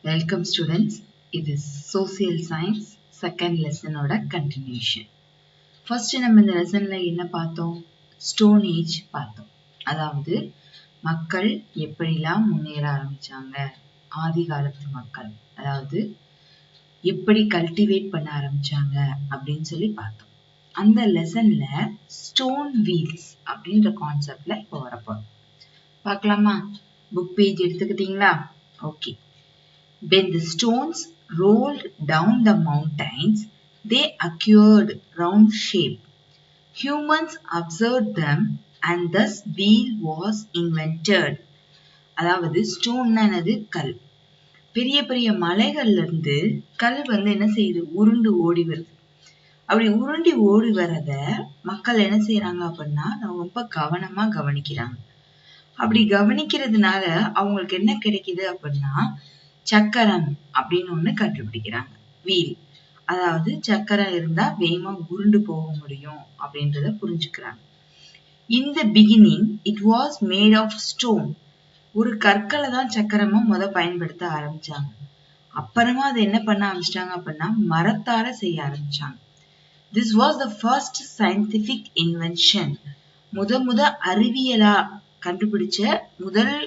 Welcome students. It is Social Science second lesson oda continuation. First நம்ம இந்த லெசன்ல என்ன பார்த்தோம்? Stone Age பார்த்தோம். அதாவது மக்கள் எப்படிலாம் முன்னேற ஆரம்பிச்சாங்க, ஆதி காலத்து மக்கள் அதாவது எப்படி கல்டிவேட் பண்ண ஆரம்பிச்சாங்க அப்படின்னு சொல்லி பார்த்தோம். அந்த லெசன்ல ஸ்டோன் வீல்ஸ் அப்படின்ற கான்செப்ட்ல இப்போ வரப்போம். பார்க்கலாமா? புக் பேஜ் எடுத்துக்கிட்டீங்களா? Okay. When the stones rolled down the mountains, they acquired round shape. Humans observed them and thus wheel was invented. அதாவது ஸ்டோன்னா என்னது? கல். பெரிய பெரிய மலைகள்ல இருந்து கல் என்ன செய்யுது? உருண்டு ஓடி வருது. அப்படி உருண்டி ஓடி வரத மக்கள் என்ன செய்யறாங்க அப்படின்னா ரொம்ப கவனமா கவனிக்கிறாங்க. அப்படி கவனிக்கிறதுனால அவங்களுக்கு என்ன கிடைக்குது அப்படின்னா சக்கரம் அப்படின்னு ஒண்ணு கண்டுபிடிக்கிறாங்க. வீல், அதாவது சக்கரம் இருந்தா வேகமா உருண்டு போக முடியும் அப்படின்றத புரிஞ்சுக்கிறாங்க. In the beginning it was made of stone. ஒரு கற்களை தான் சக்கரமா பயன்படுத்த ஆரம்பிச்சாங்க. அப்புறமா அதை என்ன பண்ண ஆரம்பிச்சிட்டாங்க அப்படின்னா மரத்தால செய்ய ஆரம்பிச்சாங்க. This was the first scientific invention. முத அறிவியலா கண்டுபிடிச்ச முதல்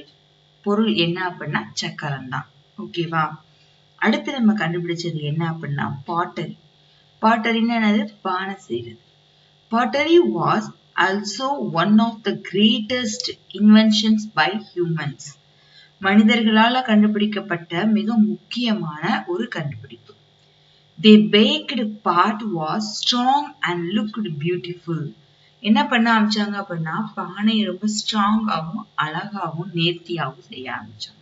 பொருள் என்ன அப்படின்னா சக்கரம் தான். ஓகேவா? அடுத்து நம்ம கண்டுபிடிச்சது என்ன அப்படின்னா பாட்டரி. பாட்டரின்னு என்னது? பானை செய்யறது. Pottery was also one of the greatest inventions by humans. மனிதர்களால கண்டுபிடிக்கப்பட்ட மிக முக்கியமான ஒரு கண்டுபிடிப்பு. The baked part was strong and looked beautiful. என்ன பண்ண ஆரம்பிச்சாங்க அப்படின்னா பானையை ரொம்ப ஸ்ட்ராங்காகவும் அழகாகவும் நேர்த்தியாகவும் செய்ய ஆரம்பிச்சாங்க.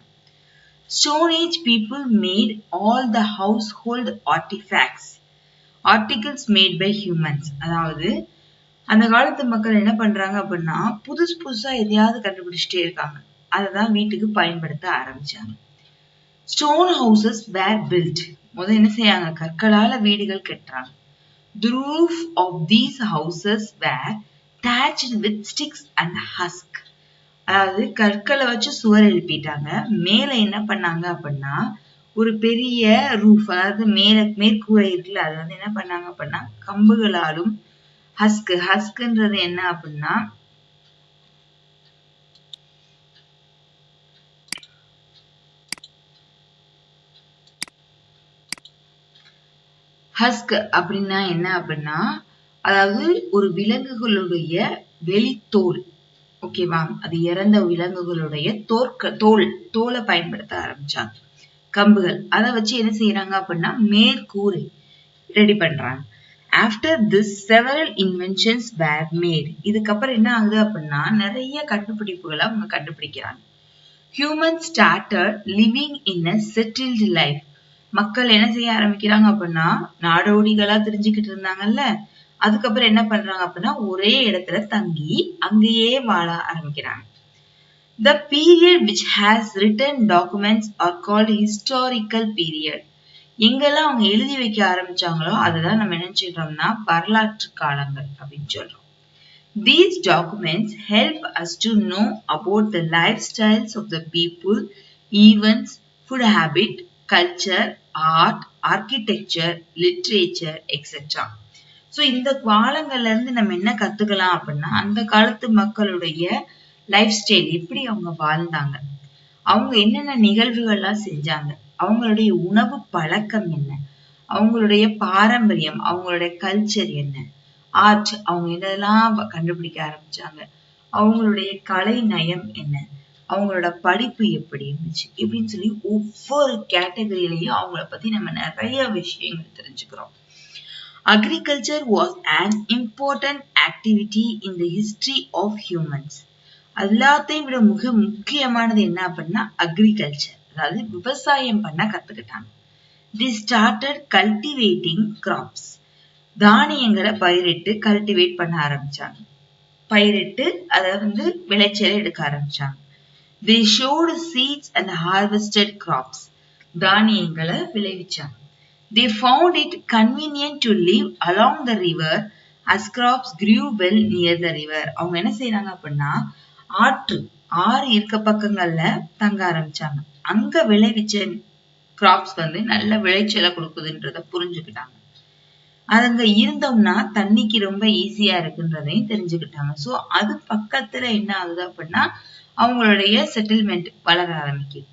Stone Age people made all the household artifacts, articles made by humans. அதாவது அந்த காலத்து மக்கள் என்ன பண்றாங்க அப்படின்னா புதுசா எதையாவது கண்டுபிடிச்சிட்டே இருக்காங்க. அததான் வீட்டுக்கு பயன்படுத்த ஆரம்பிச்சாங்க. Stone houses were built. என்ன செய்யாங்க? கற்களால வீடுகள் கட்டுறாங்க. The roof of these houses were thatched with sticks and husk. அதாவது கற்களை வச்சு சுவர் எழுப்பிட்டாங்க. மேல என்ன பண்ணாங்க அப்படின்னா ஒரு பெரிய ரூஃப், அதாவது மேற்கூரை இருக்குல்ல, அது என்ன பண்ணாங்க அப்படின்னா கம்புகளாலும் ஹஸ்க்ன்றது என்ன அப்படின்னா ஹஸ்க் அப்படின்னா என்ன அப்படின்னா அதாவது ஒரு விலங்குகளுடைய வெளித்தோல். ஓகேவா? அது இறந்த விலங்குகளுடைய தோலை பயன்படுத்த ஆரம்பிச்சாங்க. கம்புகள் அதை வச்சு என்ன செய்யறாங்க அப்படின்னா மேற்கூரை ரெடி பண்றாங்க. After this several inventions where mat. இதுக்கப்புறம் என்ன ஆகுது அப்படின்னா நிறைய கண்டுபிடிப்புகளை அவங்க கண்டுபிடிக்கிறாங்க. Human started living in a settled life. மக்கள் என்ன செய்ய ஆரம்பிக்கிறாங்க அப்படின்னா நாடோடிகளா தெரிஞ்சுக்கிட்டு இருந்தாங்கல்ல, அதுக்கப்புறம் என்ன பண்றாங்க அப்படின்னா ஒரே இடத்துல தங்கி அங்கேயே வாழ ஆரம்பிக்கிறாங்க. The period which has written documents are called historical period. எங்கெல்லாம் அவங்க எழுதி வைக்க ஆரம்பிச்சாங்களோ அதுதான் நம்ம என்ன சொல்றோம்னா வரலாற்று காலங்கள் அப்படின்னு சொல்றோம். These documents help us to know about the lifestyles of the people, events, food habit, culture, art, architecture, literature, etc. So இந்த காலங்கள்ல இருந்து நம்ம என்ன கத்துக்கலாம் அப்படின்னா அந்த காலத்து மக்களுடைய லைஃப் ஸ்டைல் எப்படி அவங்க வாழ்ந்தாங்க, அவங்க என்னென்ன நிகழ்வுகள்லாம் செஞ்சாங்க, அவங்களுடைய உணவு பழக்கம் என்ன, அவங்களுடைய பாரம்பரியம், அவங்களுடைய கல்ச்சர் என்ன, ஆர்ட் அவங்க என்னெல்லாம் கண்டுபிடிக்க ஆரம்பிச்சாங்க, அவங்களுடைய கலை நயம் என்ன, அவங்களோட படிப்பு எப்படி இருந்துச்சு இப்படின்னு சொல்லி ஒவ்வொரு கேட்டகரியிலையும் அவங்கள பத்தி நம்ம நிறைய விஷயங்கள் தெரிஞ்சுக்கிறோம். Agriculture was an important activity in the history of humans. எல்லாத்தையும் விட மிக முக்கியமானது என்ன அப்படின்னா அக்ரிகல்ச்சர், அதாவது விவசாயம் பண்ண கத்துக்கிட்டாங்க. They started cultivating crops. தானியங்களை பயிரிட்டு கல்டிவேட் பண்ண ஆரம்பிச்சாங்க. பயிரிட்டு அதை விளைச்சலை எடுக்க ஆரம்பிச்சாங்க. They showed seeds and harvested crops. தானியங்களை விளைவிச்சாங்க. They found it convenient to live along the river as crops grew well near the river. அவங்க என்ன செய்யறாங்க அப்படின்னா ஆறு இருக்க பக்கங்கள்ல தங்க ஆரம்பிச்சாங்க. அங்க விளைவிச்ச கிராப்ஸ் வந்து நல்ல விளைச்சலை கொடுக்குதுன்றத புரிஞ்சுக்கிட்டாங்க. அங்க இருந்தோம்னா தண்ணிக்கு ரொம்ப ஈஸியா இருக்குன்றதையும் தெரிஞ்சுக்கிட்டாங்க. சோ அது பக்கத்துல என்ன ஆகுது அப்படின்னா அவங்களுடைய செட்டில்மெண்ட் வளர ஆரம்பிக்குது.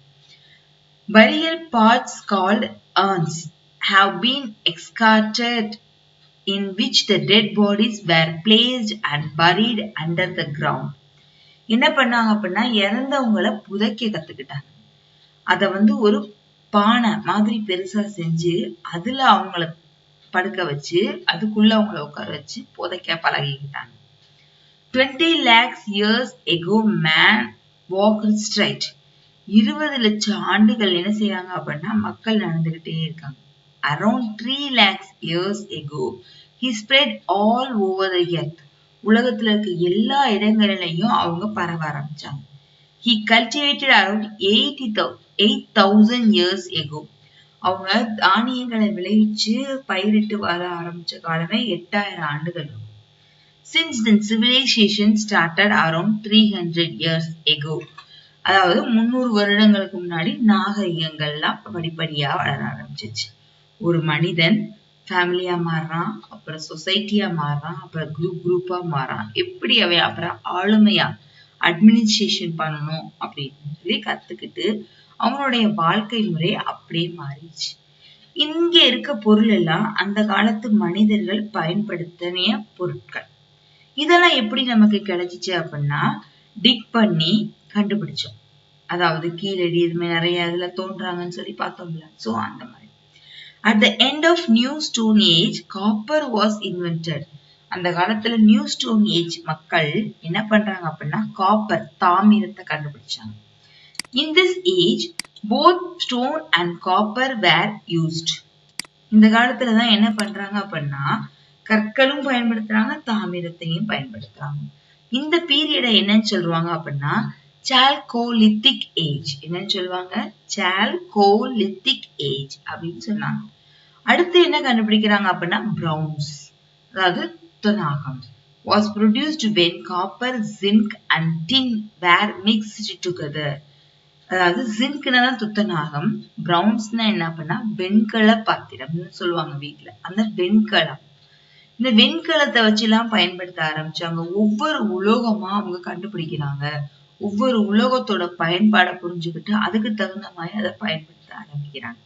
Burial plots called urns have been excavated in which the dead bodies were placed and buried under the ground. என்ன பண்ணாங்க அப்படின்னா இறந்தவங்களை புதைக்க கத்துக்கிட்டாங்க. அத வந்து ஒரு பானை மாதிரி பெருசா செஞ்சு அதுல அவங்கள படுக்க வச்சு அதுக்குள்ள அவங்கள உட்கார வச்சு புதைக்க பழகிக்கிட்டாங்க. 20 lakhs years ago man walked straight. 20 லட்சம் ஆண்டுகள் என்ன செய்யறாங்க அப்படின்னா மக்கள் நடந்துகிட்டே இருக்காங்க. Around 3 lakhs years ago he spread all over the earth. உலகத்துல இருக்க எல்லா இடங்களிலையும் அவங்க பரவ ஆரம்பிச்சாங்க. He cultivated around 8,000 years ago. அவங்க தானியங்களை விளைவிச்சு பயிரிட்டு வர ஆரம்பிச்ச காலமே 8000 ஆண்டுகள். Since then civilization started around 300 years ago. அதாவது 300 வருடங்களுக்கு முன்னாடி நாகரிகங்கள்லாம் படிப்படியா வளர ஆரம்பிச்சிச்சு. ஒரு மனிதன் ஃபேமிலியா மாறுறான், அப்புறம் சொசைட்டியா மாறுறான், அப்புறம் குரூப்பா மாறான். எப்படி அவன் அப்புறம் ஆளுமையா அட்மினிஸ்ட்ரேஷன் பண்ணணும் அப்படின்னு சொல்லி கத்துக்கிட்டு அவனுடைய வாழ்க்கை முறை அப்படியே மாறிடுச்சு. இங்க இருக்க பொருள் எல்லாம் அந்த காலத்து மனிதர்கள் பயன்படுத்திய பொருட்கள். இதெல்லாம் எப்படி நமக்கு கிடைச்சிச்சு அப்படின்னா டிக் பண்ணி கண்டுபிடிச்சோம். அதாவது கீழடி இதுமே நிறைய இதுல தோன்றாங்கன்னு சொல்லி பார்த்தோம்ல. சோ அந்த மாதிரி. At the end of New Stone Age, copper was invented. அந்த காலத்துல நியூ ஸ்டோன் ஏஜ் மக்கள் என்ன பண்றாங்க அப்படின்னா காப்பர் தாமிரத்தை கண்டுபிடிச்சாங்க. In this age, both stone and copper were used. இந்த காலத்துலதான் என்ன பண்றாங்க அப்படின்னா கற்களும் பயன்படுத்துறாங்க தாமிரத்தையும் பயன்படுத்துறாங்க. இந்த பீரியட என்னன்னு சொல்லுவாங்க அப்படின்னா சால்கோலித்திக் ஏஜ். என்னன்னு சொல்லுவாங்க சால்கோலித்திக் ஏஜ் அப்படின்னு சொன்னாங்க. அடுத்து என்ன கண்டுபிடிக்கிறாங்க அப்படின்னா பிரவுன்ஸ், அதாவது துத்தநாகம் was produced when copper, zinc and tin were mixed together. அதாவது ஜிங்க்னா துத்தநாகம், பிரவுன்ஸ்னா என்ன அப்படின்னா வெண்கல பாத்திரம்னு சொல்லுவாங்க வீட்டுல. அந்த வெண்கலம், இந்த வெண்கலத்தை வச்சு எல்லாம் பயன்படுத்த ஆரம்பிச்சாங்க. ஒவ்வொரு உலோகமா அவங்க கண்டுபிடிக்கிறாங்க. ஒவ்வொரு உலோகத்தோட பயன்பாடை புரிஞ்சுக்கிட்டு அதுக்கு தகுந்த மாதிரி அதை பயன்படுத்த ஆரம்பிக்கிறாங்க.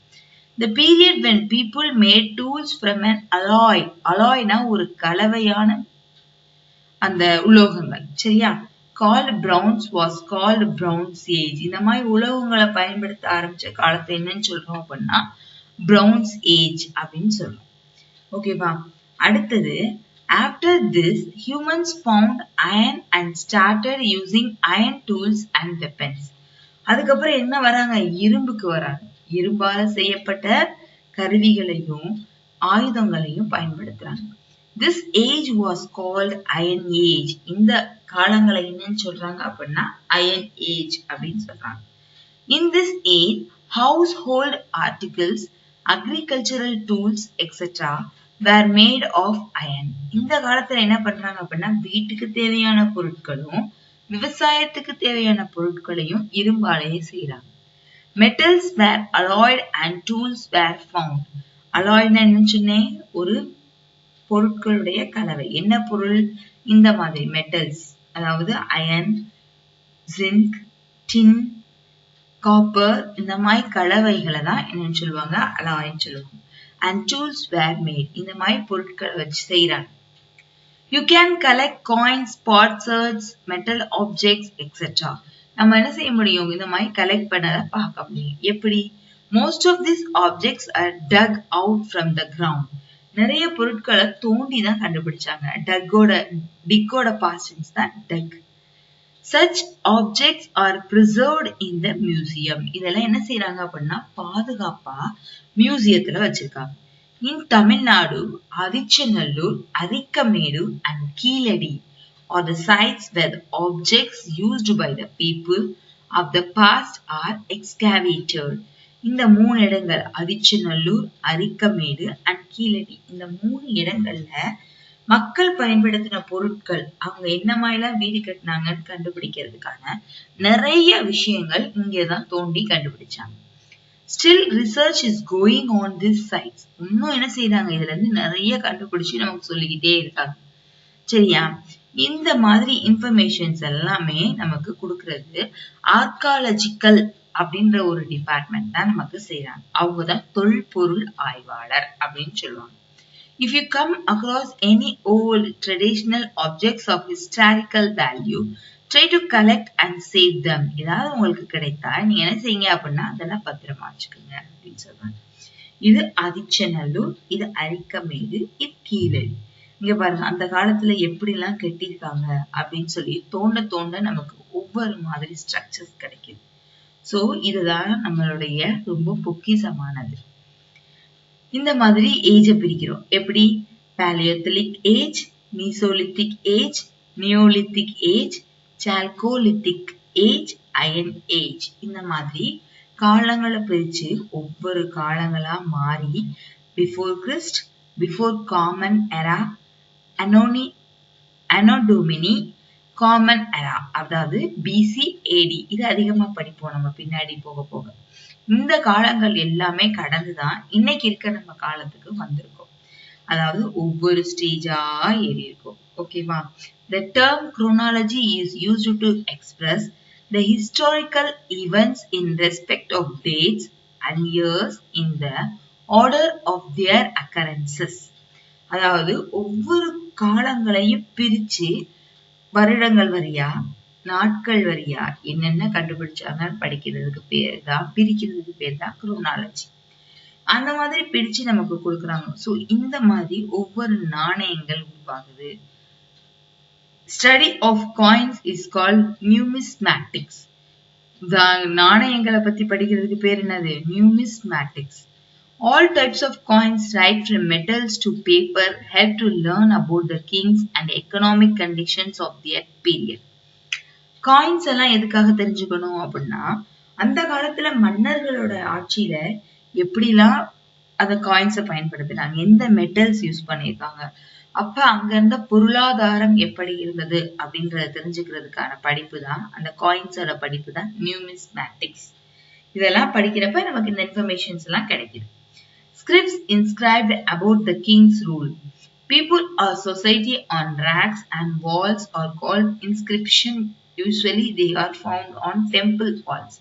The period when people made tools from an alloy. alloyனா ஒரு கலவையான அந்த உலோகங்கள், சரியா? Called bronze was called bronze age. இந்த மாதிரி உலோகங்களை பயன்படுத்த ஆரம்பிச்ச காலத்தை என்னன்னு சொல்றோம் அப்படின்னா bronze age அப்படின்னு சொல்றோம். ஓகேவா? அடுத்தது after this humans found iron and started using iron tools and weapons. அதுக்கப்புறம் என்ன வராங்க? இரும்புக்கு வராங்க. இரும்பால செய்யப்பட்ட கருவிகளையும் ஆயுதங்களையும் பயன்படுத்துறாங்க. This age was called Iron Age. இந்த காலங்களை என்னன்னு சொல்றாங்க அப்படின்னா Iron Age அப்படின்னு சொல்றாங்க. In this age, household articles, agricultural tools, etc. were made of iron. இந்த காலத்துல என்ன பண்றாங்க அப்படின்னா வீட்டுக்கு தேவையான பொருட்களும் விவசாயத்துக்கு தேவையான பொருட்களையும் இரும்பாலேயே செய்யறாங்க. Metals were alloyed and tools were found. Alloyed என்னன்னு சொன்னேன், ஒரு பொருட்களுடைய கலவை. என்ன பொருள்? இந்த மாதிரி மெட்டல்ஸ், அதாவது அயன், ஜிங்க், டின், காப்பர், இந்த மாதிரி கலவைகளை தான் என்னன்னு சொல்லுவாங்க அலாய்ன்னு சொல்லுவாங்க. And tools were made. இந்த மாதிரி பொருட்களை வச்சு செய்யறாங்க. You can collect coins, potsherds, metal objects, etc. நம்ம என்ன செய்ய முடியும்? இந்த மாதிரி கலெக்ட் பண்ணத பார்க்க முடியும். எப்படி? Most of these objects are dug out from the ground. நிறைய பொருட்களை தோண்டி தான் கண்டுபிடிச்சாங்க. டிக்கோட பாஸ்ட் டென்ஸ் தான் டக். Such objects are preserved in the museum. இதெல்லாம் என்ன செய்யறாங்க அப்படின்னா பாதுகாப்பா மியூசியத்துல வச்சிருக்காங்க. In Tamil Nadu, Adichanallur, Adikkamedu and Keeladi are the sites where the objects used by the people of the past are excavated. இந்த 3 இடங்கள் அதிச்சநல்லூர், Arikamedu and Keezhadi, இந்த 3 இடங்கள்ல மக்கள் பயன்படுத்தின பொருட்கள், அவங்க என்ன மாதிரிலாம் வீடு கட்டினாங்கன்னு கண்டுபிடிக்கிறதுக்கான நிறைய விஷயங்கள் இங்கதான் தோண்டி கண்டுபிடிச்சாங்க. Still research is going on this sites. இன்னும் என்ன செய்யறாங்க, இதுல இருந்து நிறைய கண்டுபிடிச்சு நமக்கு சொல்லிக்கிட்டே இருக்காங்க. சரியா? இந்த மாதிரி இன்ஃபர்மேஷன்ஸ் எல்லாமே நமக்கு கொடுக்கறது ஆர்காலஜிக்கல் அப்படின்ற ஒரு டிபார்ட்மெண்ட் தான் நமக்கு செய்யறாங்க. அவங்கதான் தொல்பொருள் ஆய்வாளர் அப்படின்னு சொல்லுவாங்க. If you come across any old traditional objects of historical value, try to collect and save them. ஏதாவது உங்களுக்கு கிடைத்தா நீங்க என்ன செய்யுங்க அப்படின்னா அதெல்லாம் பத்திரமா வச்சுக்கோங்க அப்படின்னு சொல்றாங்க. இது ஆதிச்சநல்லூர், இது அரிக்கமேடு, இது கீழடி. இங்க பாருங்க, அந்த காலத்துல எப்படி எல்லாம் கட்டிருக்காங்க அப்படின்னு சொல்லி தோண்ட தோண்ட நமக்கு ஒவ்வொரு மாதிரி ஸ்ட்ரக்சர்ஸ் கிடைக்குது. சோ இதுதான் நம்மளுடைய ரொம்ப பொக்கிஷமானது. இந்த மாதிரி ஏஜ பிரிக்கிறோம். எப்படி? Paleolithic age, mesolithic age, neolithic age, chalcolithic age, iron age. இந்த மாதிரி காலங்களை பிரிச்சு ஒவ்வொரு காலங்களா மாறி before Christ, before common era, anno domini, common era, அதாவது பிசி, ஏடி. இது அதிகமா படிப்போம் நம்ம பின்னாடி போக போக. இந்த காலங்கள் எல்லாமே கடந்துதான் இன்னைக்கு இருக்க நம்ம காலத்துக்கு வந்திருக்கோம். அதாவது ஒவ்வொரு ஸ்டேஜா ஏறி இருக்கும். ஓகேவா? The term chronology is used to express the historical events in respect of dates and years in the order of their occurrences. அதாவது ஒவ்வொரு காலங்களையும் பிரிச்சு வருடங்கள் வரியா, நாட்கள் வரியா என்னென்ன கண்டுபிடிச்சாங்க படிக்கிறதுக்கு பேர் தான், பிரிக்கிறதுக்கு பேர் தான் குரோனாலஜி. அந்த மாதிரி பிரிச்சு நமக்கு கொடுக்குறாங்க. சோ இந்த மாதிரி ஒவ்வொரு நாணயங்கள் உருவாகுது. Study of coins is called numismatics. நாணயங்களை பத்தி படிக்கிறதுக்கு பேர் என்னது? Numismatics. All types of coins, right from metals to paper, help to learn about the kings and economic conditions of their period. Coins எல்லாம் எதுக்காக தெரிஞ்சுக்கணும் அப்படின்னா, அந்த காலத்துல மன்னர்களோட ஆட்சியில எப்படிலாம் அந்த காயின்ஸை பயன்படுத்தினாங்க, எந்த மெட்டல்ஸ் யூஸ் பண்ணிருக்காங்க, அப்ப அங்க இருந்த பொருளாதாரம் எப்படி இருந்தது அப்படின்றத தெரிஞ்சுக்கிறதுக்கான படிப்பு தான் அந்த காயின்ஸோட படிப்பு தான் நியூமிஸ்மேட்டிக்ஸ். இதெல்லாம் படிக்கிறப்ப நமக்கு இந்த இன்ஃபர்மேஷன்ஸ் எல்லாம் கிடைக்குது. Scripts inscribed about the king's rule. People or society on racks and walls are called inscription. Usually they are found on temple walls.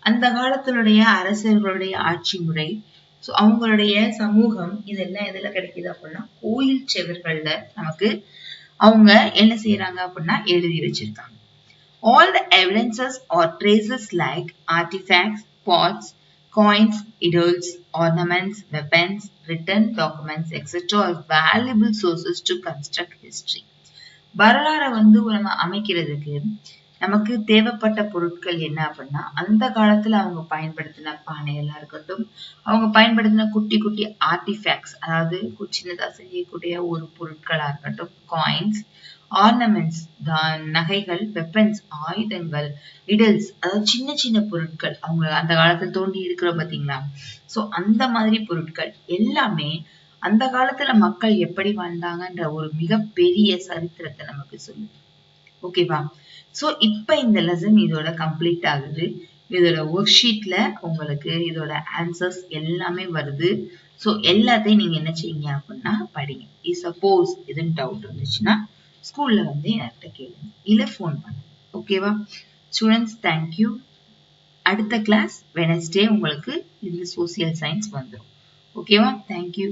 அந்த காலத்தினுடைய அரசர்களுடைய ஆட்சி முறை, சோ அவங்களுடைய சமூகம், இதெல்லாம் எதுல கிடைக்குது அப்படின்னா கோயில் செவர்கள்ல நமக்கு அவங்க என்ன செய்யறாங்க அப்படின்னா எழுதி வச்சிருக்காங்க. All the evidences or traces like artifacts, pots, coins, idols, ornaments, weapons, written documents, etc. are valuable sources to construct history. வரலாறை நம்ம அமைக்கிறதுக்கு நமக்கு தேவைப்பட்ட பொருட்கள் என்ன அப்படின்னா, அந்த காலத்துல அவங்க பயன்படுத்தின பானைகளா இருக்கட்டும், அவங்க பயன்படுத்தின குட்டி குட்டி ஆர்டிஃபேக்ட்ஸ், அதாவது சின்னதா செய்யக்கூடிய ஒரு பொருட்களா இருக்கட்டும், காயின்ஸ், ஆர்னமெண்ட்ஸ், நகைகள், வெப்பன்ஸ், ஆயுதங்கள், இடல்ஸ், அதாவது சின்ன சின்ன பொருட்கள், அவங்க அந்த காலத்துல தோண்டி இருக்கிறோம் பாத்தீங்களா, சோ அந்த மாதிரி பொருட்கள் எல்லாமே அந்த காலத்துல மக்கள் எப்படி வாழ்ந்தாங்கன்ற ஒரு மிகப்பெரிய சரித்திரத்தை நமக்கு சொல்லுது. ஓகேவா? சோ இப்ப இந்த லெசன் இதோட கம்ப்ளீட் ஆகுது. இதோட ஒர்க் ஷீட்ல உங்களுக்கு இதோட ஆன்சர்ஸ் எல்லாமே வருது. சோ எல்லாத்தையும் நீங்க என்ன செய்யுங்க அப்படின்னா படிங்க. சப்போஸ் எதுவும் டவுட் இருந்துச்சுன்னா ஸ்கூல்ல என்கிட்ட கேளுங்க, இல்ல போன் பண்ணுங்க. ஓகேவா ஸ்டூடெண்ட்ஸ்? தேங்க்யூ. அடுத்த கிளாஸ் வெனஸ்டே உங்களுக்கு இந்த சோசியல் சயின்ஸ் வந்துடும். ஓகேவா? தேங்க்யூ.